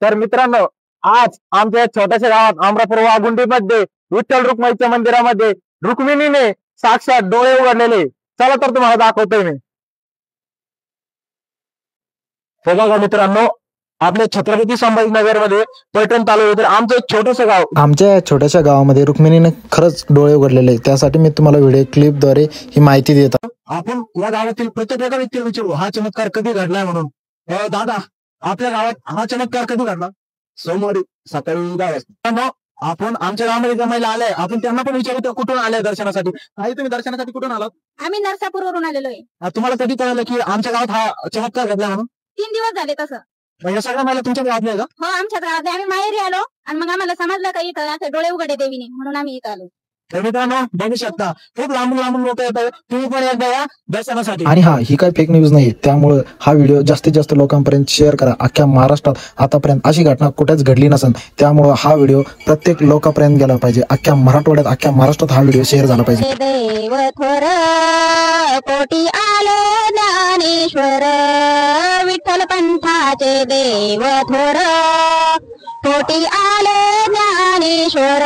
तर मित्रांनो, आज आमच्या छोट्याशा गावात अमरापूर वाघुंडीमध्ये विठ्ठल रुक्माईच्या मंदिरामध्ये रुक्मिणीने साक्षात डोळे उघडलेले. चला तर तुम्हाला दाखवतोय मी. हे बघा मित्रांनो, आपल्या छत्रपती संभाजीनगर मध्ये पैठण तालुक्यातील आमचं एक छोटंसं गाव. आमच्या या छोट्याशा गावामध्ये रुक्मिणीने खरंच डोळे उघडलेले. त्यासाठी मी तुम्हाला व्हिडिओ क्लिपद्वारे ही माहिती देत आहे. आपण या गावातील प्रत्येक एका व्यक्तीला विचारू हा चमत्कार कधी घडलाय म्हणून. दादा, आपल्या गावात हा चमत्कार कधी घडला? सोमवारी सकाळी 10 वाजता. आपण आमच्या गावामध्ये ज्या महिला आल्या आपण त्यांना पण विचारू कुठून आल्या दर्शनासाठी. आई, तुम्ही दर्शनासाठी कुठून आलात? आम्ही नरसापूरवरून आलेलो आहे. तुम्हाला कधी कळलं की आमच्या गावात हा चमत्कार घडला म्हणून? 3 दिवस झाले तसं. म्हणजे सगळ्या महिला तुमच्या गावातल्या का? हो, आमच्या गावात. आम्ही माहेरी आलो आणि मग आम्हाला समजलं का इथं असं डोळे उघडे देवीने, म्हणून आम्ही इथं आलो. तर मित्रांनो, बघू शकता खूप लांबून लांबून लोक येतात. तुम्ही पण एकदा या दर्शनासाठी. आणि ही काही फेक न्यूज नाही. त्यामुळे हा व्हिडिओ जास्तीत जास्त लोकांपर्यंत शेअर करा. अख्ख्या महाराष्ट्रात आतापर्यंत अशी घटना कुठेच घडली नसेल. त्यामुळे हा व्हिडिओ प्रत्येक लोकांपर्यंत गेला पाहिजे. अख्ख्या मराठवाड्यात, अख्ख्या महाराष्ट्रात हा व्हिडिओ शेअर झाला पाहिजे. देव थोर कोटी आलो ज्ञानेश्वर, विठ्ठल पंथाचे देव थोर कोटी आलो ज्ञानेश्वर.